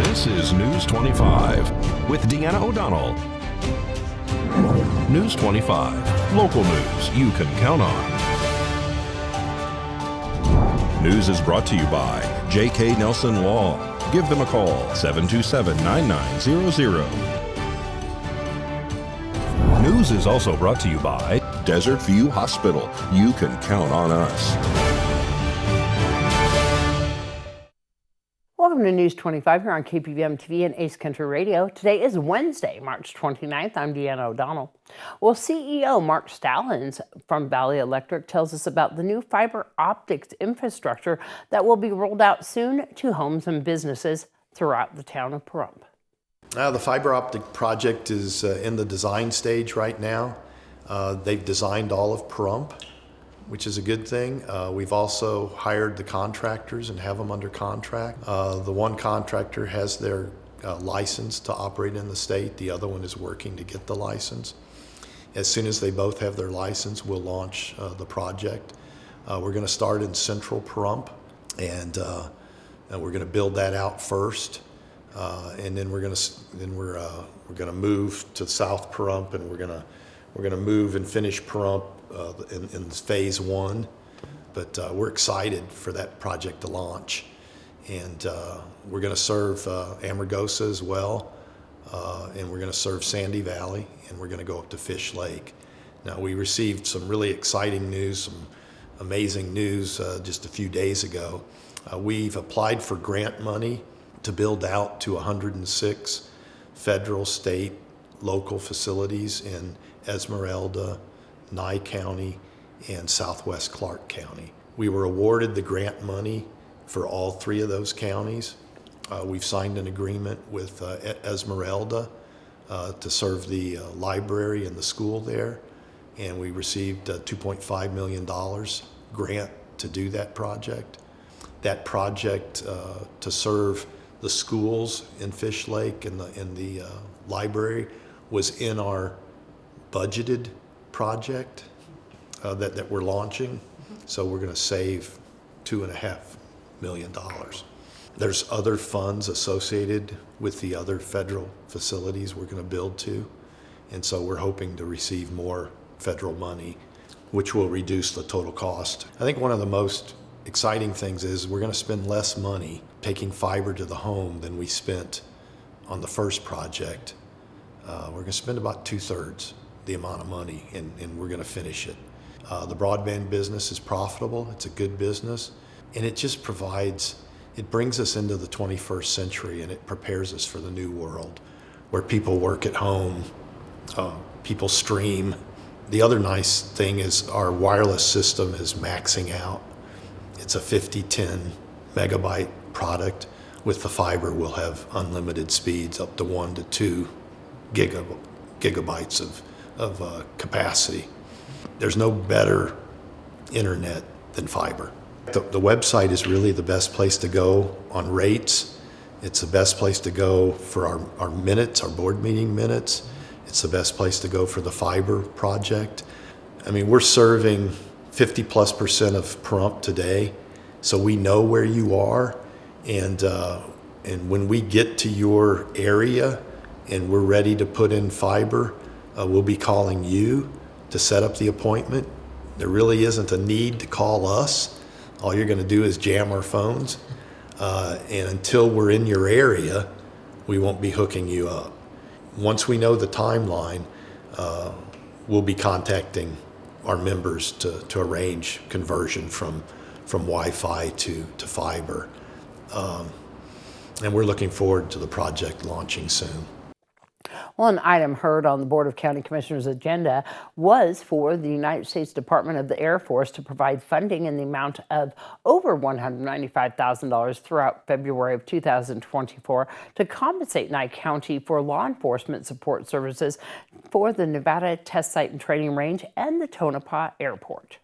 This is News 25 with Deanna O'Donnell. News 25, local news you can count on. News is brought to you by J.K. Nelson Law. Give them a call, 727-9900. News is also brought to you by Desert View Hospital. You can count on us. Welcome to News 25 here on KPVM TV and Ace Country Radio. Today is Wednesday, March 29th. I'm Deanna O'Donnell. Well, CEO Mark Stallings from Valley Electric tells us about the new fiber optics infrastructure that will be rolled out soon to homes and businesses throughout the town of Pahrump. The fiber optic project is in the design stage right now. They've designed all of Pahrump, which is a good thing. We've also hired the contractors and have them under contract. The one contractor has their license to operate in the state. The other one is working to get the license. As soon as they both have their license, we'll launch the project. We're going to start in central Pahrump, and we're going to build that out first, and then we're going to move to South Pahrump, and we're going to move and finish Pahrump in phase one, but we're excited for that project to launch, and we're going to serve Amargosa as well, and we're going to serve Sandy Valley, and we're going to go up to Fish Lake. Now, we received some really exciting news, some amazing news just a few days ago. We've applied for grant money to build out to 106 federal, state, local facilities in Esmeralda, Nye County, and Southwest Clark County. We were awarded the grant money for all three of those counties. We've signed an agreement with Esmeralda to serve the library and the school there, and we received $2.5 million grant to do that project. That project to serve the schools in Fish Lake and the library was in our budgeted project that we're launching, so we're going to save $2.5 million. There's other funds associated with the other federal facilities we're going to build to, and so we're hoping to receive more federal money, which will reduce the total cost. I think one of the most exciting things is we're going to spend less money taking fiber to the home than we spent on the first project. We're going to spend about 2/3 the amount of money, and we're going to finish it. The broadband business is profitable. It's a good business, and it just it brings us into the 21st century, and it prepares us for the new world where people work at home, people stream. The other nice thing is our wireless system is maxing out. It's a 50-10 megabyte product. With the fiber, we'll have unlimited speeds up to 1 to 2 gigabytes of capacity. There's no better internet than fiber. The website is really the best place to go on rates. It's the best place to go for our minutes, our board meeting minutes. It's the best place to go for the fiber project. I mean, we're serving 50+% of Pahrump today, so we know where you are, and when we get to your area and we're ready to put in fiber, we'll be calling you to set up the appointment. There really isn't a need to call us. All you're going to do is jam our phones. And until we're in your area, we won't be hooking you up. Once we know the timeline, we'll be contacting our members to arrange conversion from Wi-Fi to fiber. And we're looking forward to the project launching soon. Well, an item heard on the Board of County Commissioners' agenda was for the United States Department of the Air Force to provide funding in the amount of over $195,000 throughout February of 2024 to compensate Nye County for law enforcement support services for the Nevada Test Site and Training Range and the Tonopah Airport.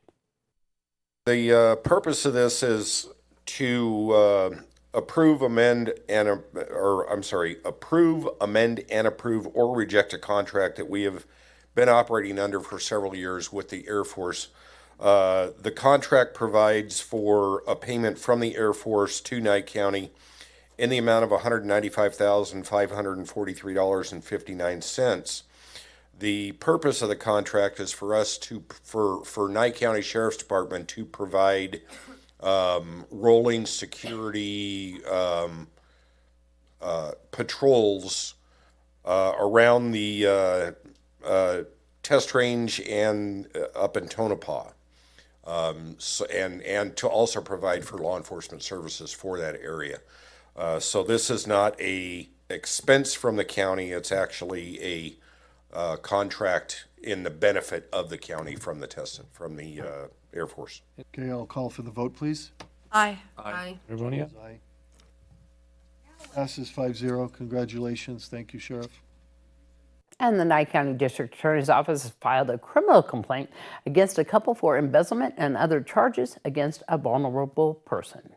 The purpose of this is to approve, amend, and approve or reject a contract that we have been operating under for several years with the Air Force. The contract provides for a payment from the Air Force to Nye County in the amount of $195,543.59. The purpose of the contract is for us for Nye County Sheriff's Department to provide rolling security patrols around the test range and up in Tonopah. And to also provide for law enforcement services for that area. So this is not a expense from the county. It's actually a contract in the benefit of the county from the Air Force. Okay, I'll call for the vote, please. Aye. Everyone, yeah? Aye. Passes 5-0. Congratulations. Thank you, Sheriff. And the Nye County District Attorney's Office has filed a criminal complaint against a couple for embezzlement and other charges against a vulnerable person.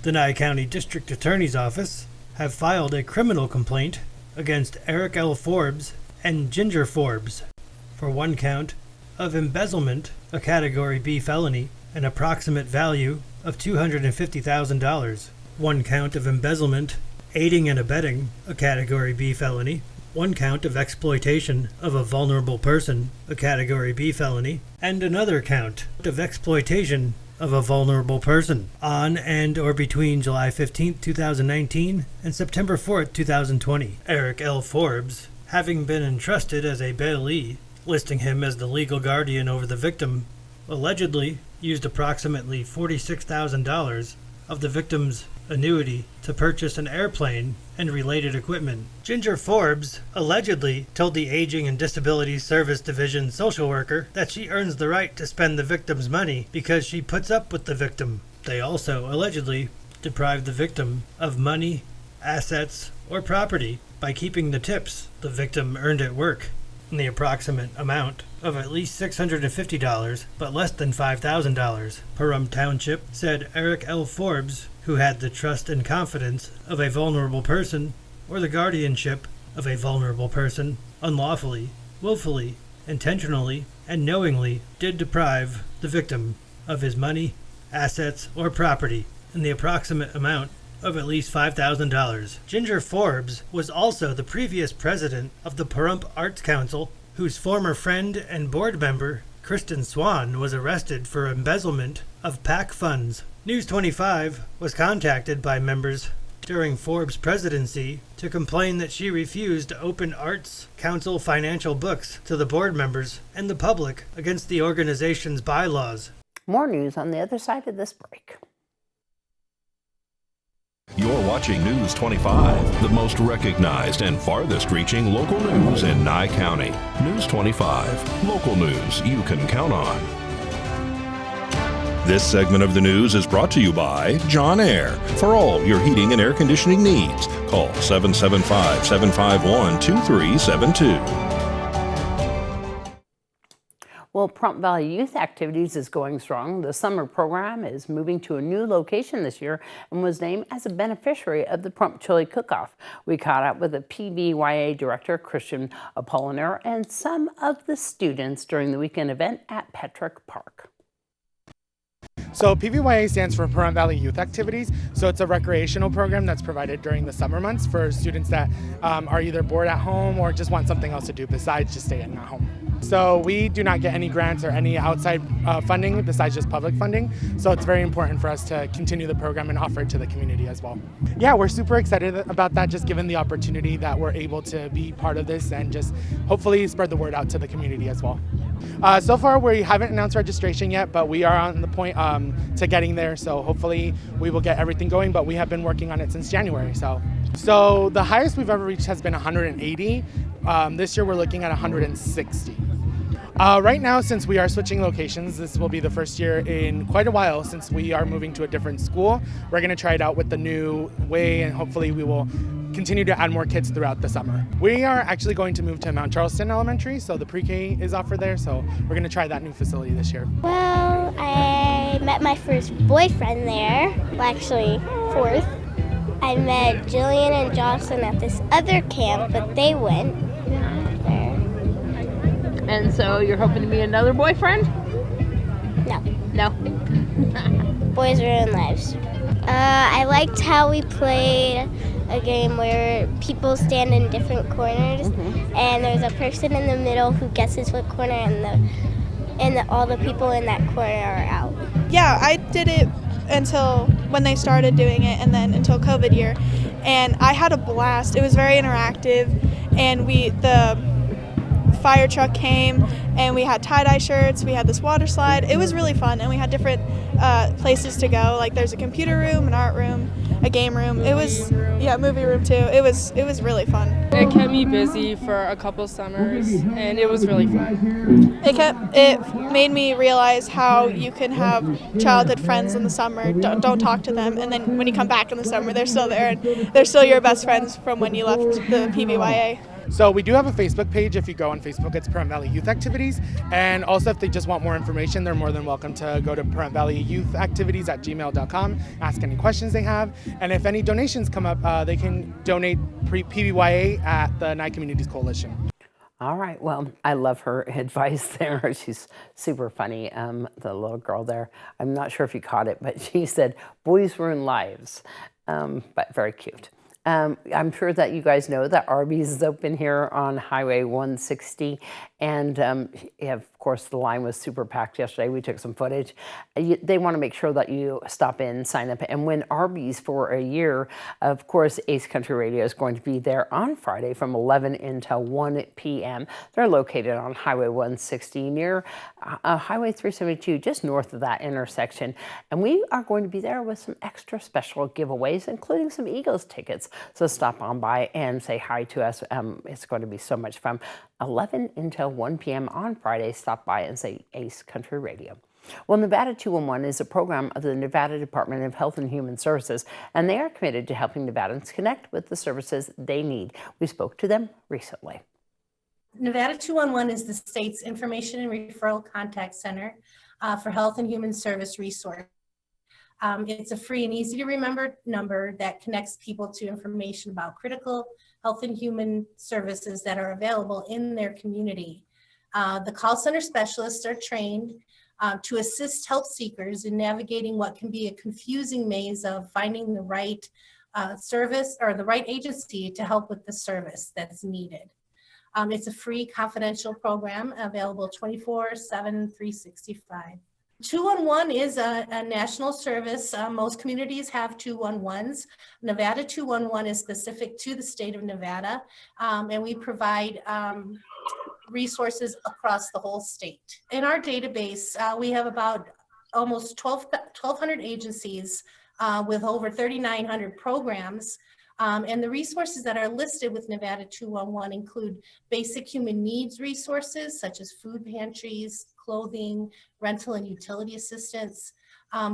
The Nye County District Attorney's Office have filed a criminal complaint against Eric L. Forbes and Ginger Forbes for one count of embezzlement, a Category B felony, an approximate value of $250,000, one count of embezzlement, aiding and abetting, a Category B felony, one count of exploitation of a vulnerable person, a Category B felony, and another count of exploitation of a vulnerable person on and or between July 15, 2019 and September 4, 2020. Eric L. Forbes, having been entrusted as a bailee, listing him as the legal guardian over the victim, allegedly used approximately $46,000 of the victim's annuity to purchase an airplane and related equipment. Ginger Forbes allegedly told the Aging and Disability Service Division social worker that she earns the right to spend the victim's money because she puts up with the victim. They also allegedly deprived the victim of money, assets, or property by keeping the tips the victim earned at work in the approximate amount of at least $650, but less than $5,000. Pahrump Township said Eric L. Forbes, who had the trust and confidence of a vulnerable person or the guardianship of a vulnerable person, unlawfully, willfully, intentionally, and knowingly did deprive the victim of his money, assets, or property in the approximate amount of at least $5,000. Ginger Forbes was also the previous president of the Pahrump Arts Council, whose former friend and board member, Kristen Swan, was arrested for embezzlement of PAC funds. News 25 was contacted by members during Forbes' presidency to complain that she refused to open Arts Council financial books to the board members and the public against the organization's bylaws. More news on the other side of this break. You're watching News 25, the most recognized and farthest reaching local news in Nye County. News 25, local news you can count on. This segment of the news is brought to you by John Air. For all your heating and air conditioning needs, call 775-751-2372. Well, Pahrump Valley Youth Activities is going strong. The summer program is moving to a new location this year and was named as a beneficiary of the Pahrump Chili Cook-Off. We caught up with the PVYA director, Christian Apollinaire, and some of the students during the weekend event at Petrick Park. So PVYA stands for Pahrump Valley Youth Activities. So it's a recreational program that's provided during the summer months for students that are either bored at home or just want something else to do besides just staying at home. So we do not get any grants or any outside funding besides just public funding. So it's very important for us to continue the program and offer it to the community as well. Yeah, we're super excited about that, just given the opportunity that we're able to be part of this and just hopefully spread the word out to the community as well. So far, we haven't announced registration yet, but we are on the point to getting there. So hopefully we will get everything going, but we have been working on it since January. So the highest we've ever reached has been 180. This year we're looking at 160. Right now, since we are switching locations, this will be the first year in quite a while since we are moving to a different school. We're going to try it out with the new way, and hopefully we will continue to add more kids throughout the summer. We are actually going to move to Mount Charleston Elementary, so the pre-K is offered there, so we're going to try that new facility this year. Well, I met my first boyfriend there, well, actually fourth. I met Jillian and Jocelyn at this other camp, but they went there. And so you're hoping to meet another boyfriend? No. No. Boys ruin lives. I liked how we played a game where people stand in different corners, and there's a person in the middle who guesses what corner, and all the people in that corner are out. Yeah, I did it until when they started doing it, and then until COVID year, and I had a blast. It was very interactive, and the fire truck came, and we had tie-dye shirts, we had this water slide. It was really fun, and we had different places to go. Like there's a computer room, an art room, a game room. Movie room too. It was really fun. It kept me busy for a couple summers, and it was really fun. It made me realize how you can have childhood friends in the summer. Don't talk to them, and then when you come back in the summer, they're still there, and they're still your best friends from when you left the PVYA. So we do have a Facebook page. If you go on Facebook, it's Pahrump Valley Youth Activities. And also if they just want more information, they're more than welcome to go to Pahrump Valley Youth Activities at gmail.com, ask any questions they have. And if any donations come up, they can donate PVYA at the Nye Communities Coalition. All right. Well, I love her advice there. She's super funny, the little girl there. I'm not sure if you caught it, but she said, boys ruin lives, but very cute. I'm sure that you guys know that Arby's is open here on Highway 160, and of course the line was super packed yesterday. We took some footage. They want to make sure that you stop in, sign up, and win Arby's for a year. Of course, Ace Country Radio is going to be there on Friday from 11 until 1 p.m. They're located on Highway 160 near Highway 372, just north of that intersection, and we are going to be there with some extra special giveaways, including some Eagles tickets. So stop on by and say hi to us. It's going to be so much fun. 11 until 1 p.m. on Friday, stop by and say Ace Country Radio. Well, Nevada 211 is a program of the Nevada Department of Health and Human Services, and they are committed to helping Nevadans connect with the services they need. We spoke to them recently. Nevada 211 is the state's information and referral contact center for health and human service resource. It's a free and easy to remember number that connects people to information about critical health and human services that are available in their community. The call center specialists are trained to assist health seekers in navigating what can be a confusing maze of finding the right service or the right agency to help with the service that's needed. It's a free confidential program available 24/7, 365. 211 is a national service. Most communities have 211s. Nevada 211 is specific to the state of Nevada, and we provide resources across the whole state. In our database, we have about almost 1,200 agencies with over 3,900 programs. And the resources that are listed with Nevada 211 include basic human needs resources such as food pantries, clothing, rental and utility assistance,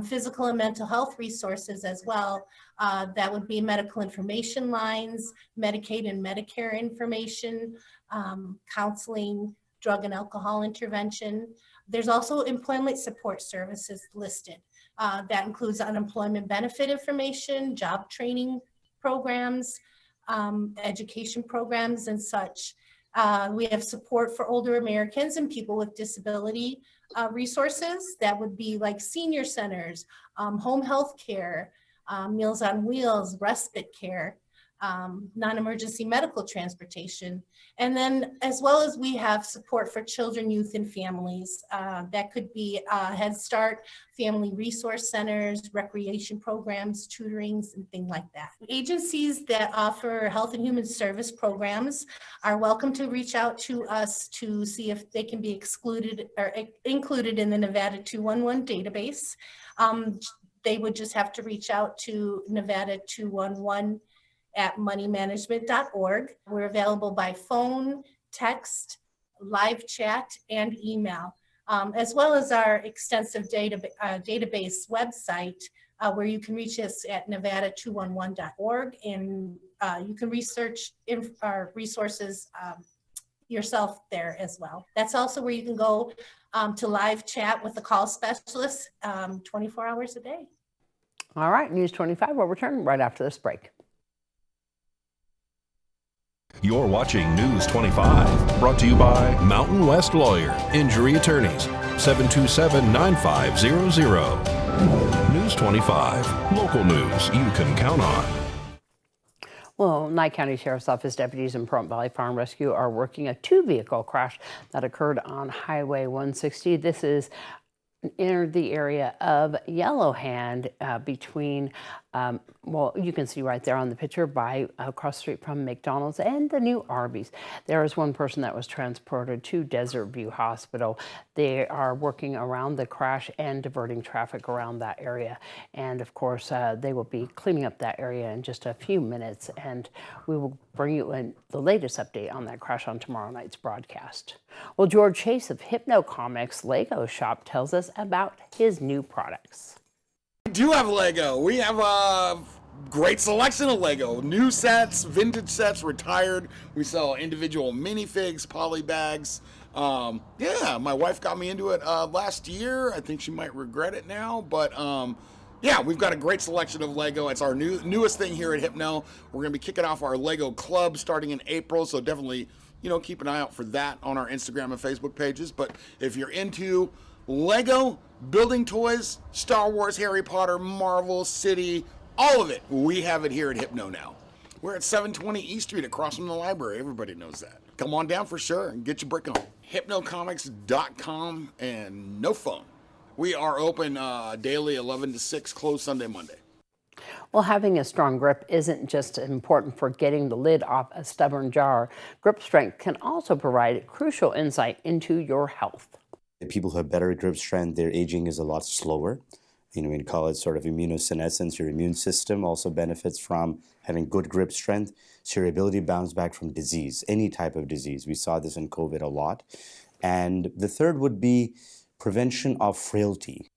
physical and mental health resources as well. That would be medical information lines, Medicaid and Medicare information, counseling, drug and alcohol intervention. There's also employment support services listed. That includes unemployment benefit information, job training programs, education programs and such. We have support for older Americans and people with disability resources. That would be like senior centers, home health care, Meals on Wheels, respite care, non-emergency medical transportation. And then as well as we have support for children, youth, and families. That could be Head Start, family resource centers, recreation programs, tutorings, and things like that. Agencies that offer health and human service programs are welcome to reach out to us to see if they can be excluded or included in the Nevada 211 database. They would just have to reach out to Nevada 211 at moneymanagement.org. We're available by phone, text, live chat, and email, as well as our extensive database website, where you can reach us at nevada211.org, and you can research our resources yourself there as well. That's also where you can go to live chat with the call specialist 24 hours a day. All right, News 25 will return right after this break. You're watching News 25, brought to you by Mountain West Lawyer, Injury Attorneys, 727-9500. News 25, local news you can count on. Well, Nye County Sheriff's Office deputies and Pahrump Valley Fire and Rescue are working a two-vehicle crash that occurred on Highway 160. This is near the area of Yellowhand between, well, you can see right there on the picture by across the street from McDonald's and the new Arby's. There is one person that was transported to Desert View Hospital. They are working around the crash and diverting traffic around that area. And of course, they will be cleaning up that area in just a few minutes. And we will bring you in the latest update on that crash on tomorrow night's broadcast. Well, George Chase of Hypno Comics Lego Shop tells us about his new products. We do have Lego. We have a great selection of Lego. New sets, vintage sets, retired. We sell individual minifigs, poly bags. Yeah, my wife got me into it last year. I think she might regret it now, but yeah, we've got a great selection of Lego. It's our newest thing here at Hypno. We're going to be kicking off our Lego Club starting in April, so definitely, you know, keep an eye out for that on our Instagram and Facebook pages. But if you're into Lego, building toys, Star Wars, Harry Potter, Marvel, City, all of it, we have it here at Hypno now. We're at 720 East Street across from the library. Everybody knows that. Come on down for sure and get your brick on. HypnoComics.com and no phone. We are open daily 11 to 6, closed Sunday, Monday. Well, having a strong grip isn't just important for getting the lid off a stubborn jar. Grip strength can also provide crucial insight into your health. The people who have better grip strength, their aging is a lot slower. You know, we call it sort of immunosenescence. Your immune system also benefits from having good grip strength. So your ability to bounce back from disease, any type of disease. We saw this in COVID a lot. And the third would be prevention of frailty.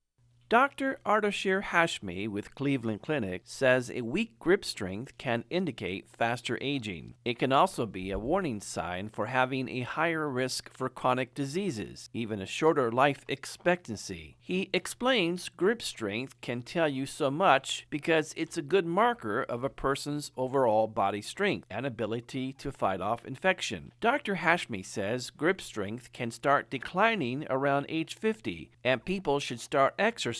Dr. Ardashir Hashmi with Cleveland Clinic says a weak grip strength can indicate faster aging. It can also be a warning sign for having a higher risk for chronic diseases, even a shorter life expectancy. He explains grip strength can tell you so much because it's a good marker of a person's overall body strength and ability to fight off infection. Dr. Hashmi says grip strength can start declining around age 50, and people should start exercising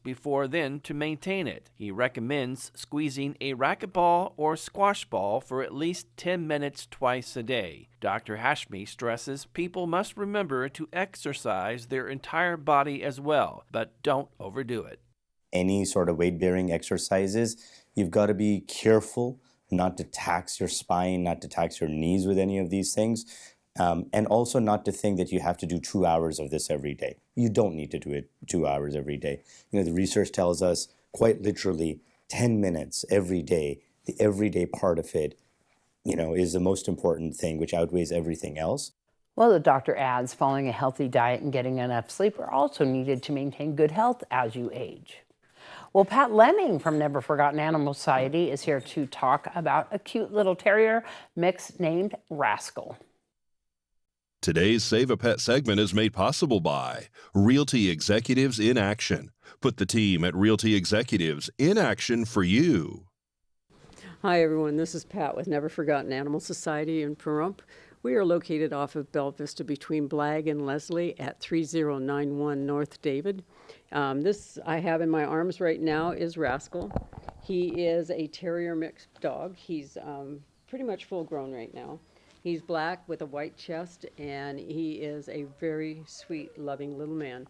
before then to maintain it. He recommends squeezing a racquetball or squash ball for at least 10 minutes twice a day. Dr. Hashmi stresses people must remember to exercise their entire body as well, but don't overdo it. Any sort of weight-bearing exercises, you've got to be careful not to tax your spine, not to tax your knees with any of these things. And also not to think that you have to do 2 hours of this every day. You don't need to do it 2 hours every day. You know, the research tells us quite literally 10 minutes every day, the everyday part of it, you know, is the most important thing, which outweighs everything else. Well, the doctor adds following a healthy diet and getting enough sleep are also needed to maintain good health as you age. Well, Pat Lemming from Never Forgotten Animal Society is here to talk about a cute little terrier mix named Rascal. Today's Save a Pet segment is made possible by Realty Executives in Action. Put the team at Realty Executives in action for you. Hi, everyone. This is Pat with Never Forgotten Animal Society in Pahrump. We are located off of Belle Vista between Blag and Leslie at 3091 North David. This I have in my arms right now is Rascal. He is a terrier mixed dog. He's pretty much full grown right now. He's black with a white chest, and he is a very sweet, loving little man.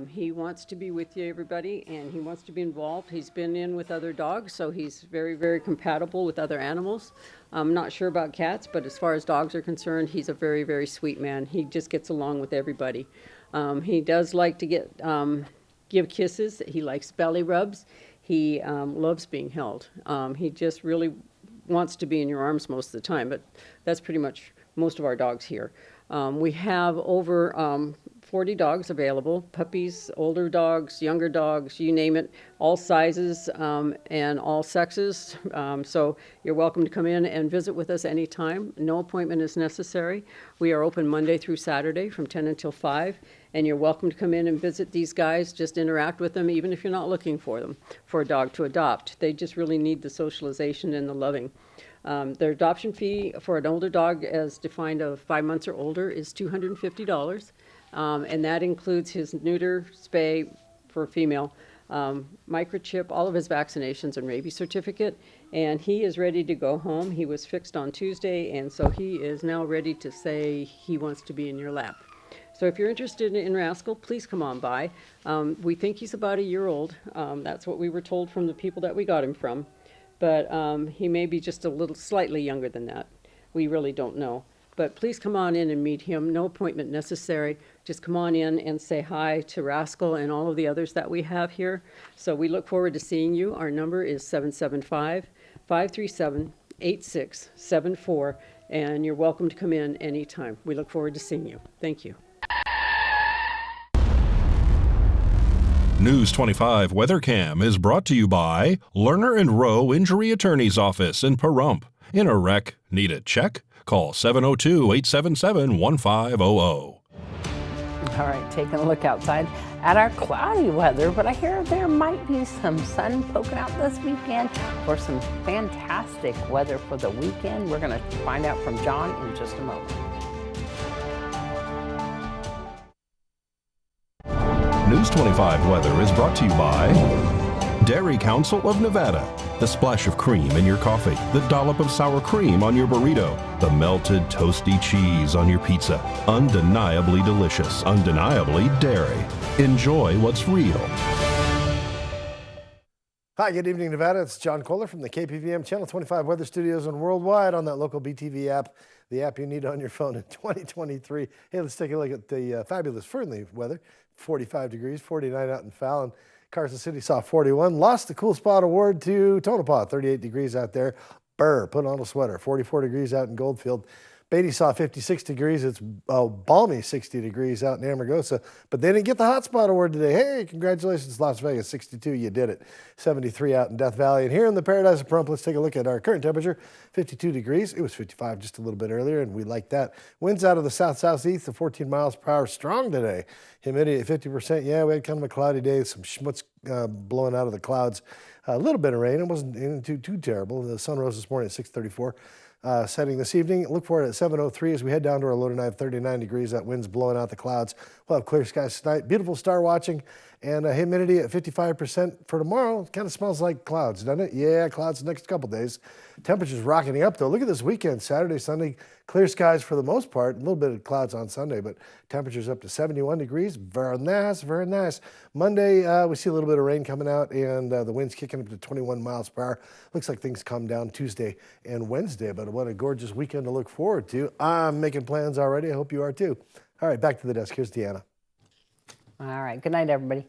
He wants to be with you, everybody, and he wants to be involved. He's been in with other dogs, so he's very, very compatible with other animals. I'm not sure about cats, but as far as dogs are concerned, he's a very, very sweet man. He just gets along with everybody. He does like to give kisses. He likes belly rubs. He loves being held. He just really wants to be in your arms most of the time, but that's pretty much most of our dogs here. We have over 40 dogs available, puppies, older dogs, younger dogs, you name it, all sizes and all sexes. So you're welcome to come in and visit with us anytime. No appointment is necessary. We are open Monday through Saturday from 10 until 5, and you're welcome to come in and visit these guys, just interact with them, even if you're not looking for them, for a dog to adopt. They just really need the socialization and the loving. Their adoption fee for an older dog, as defined of 5 months or older, is $250. And that includes his neuter, spay, for a female, microchip, all of his vaccinations and rabies certificate, and he is ready to go home. He was fixed on Tuesday, and so he is now ready to say he wants to be in your lap. So if you're interested in Rascal, please come on by. We think he's about a year old. That's what we were told from the people that we got him from. But he may be just a little slightly younger than that. We really don't know. But please come on in and meet him. No appointment necessary. Just come on in and say hi to Rascal and all of the others that we have here. So we look forward to seeing you. Our number is 775-537-8674, and you're welcome to come in anytime. We look forward to seeing you. Thank you. News 25 WeatherCam is brought to you by Lerner and Rowe Injury Attorney's Office in Pahrump. In a wreck, need a check? Call 702-877-1500. All right, taking a look outside at our cloudy weather, but I hear there might be some sun poking out this weekend for some fantastic weather for the weekend. We're going to find out from John in just a moment. News 25 weather is brought to you by Dairy Council of Nevada. The splash of cream in your coffee, the dollop of sour cream on your burrito, the melted toasty cheese on your pizza. Undeniably delicious, undeniably dairy. Enjoy what's real. Hi, good evening, Nevada. It's John Kohler from the KPVM Channel 25 Weather Studios and worldwide on that local BTV app, the app you need on your phone in 2023. Hey, let's take a look at the fabulous Fernley weather. 45 degrees, 49 out in Fallon. Carson City saw 41. Lost the Cool Spot Award to Tonopah, 38 degrees out there. Burr, put on a sweater, 44 degrees out in Goldfield. Beatty saw 56 degrees. It's balmy 60 degrees out in Amargosa. But they didn't get the Hot Spot Award today. Hey, congratulations, Las Vegas, 62. You did it. 73 out in Death Valley. And here in the Paradise of Pahrump, let's take a look at our current temperature. 52 degrees. It was 55 just a little bit earlier, and we like that. Winds out of the south-southeast at 14 miles per hour, strong today. Humidity at 50%. Yeah, we had kind of a cloudy day. Some schmutz blowing out of the clouds. A little bit of rain. It wasn't too terrible. The sun rose this morning at 6:34. Setting this evening. Look for it at 7:03 as we head down to our low tonight, 39 degrees. That wind's blowing out the clouds. We'll have clear skies tonight. Beautiful star watching and humidity at 55% for tomorrow. It kind of smells like clouds, doesn't it? Yeah, clouds the next couple days. Temperatures rocketing up though. Look at this weekend, Saturday, Sunday, clear skies for the most part. A little bit of clouds on Sunday, but temperatures up to 71 degrees. Very nice, very nice. Monday, we see a little bit of rain coming out and the wind's kicking up to 21 miles per hour. Looks like things calm down Tuesday and Wednesday, but what a gorgeous weekend to look forward to. I'm making plans already. I hope you are too. All right, back to the desk. Here's Deanna. All right. Good night, everybody.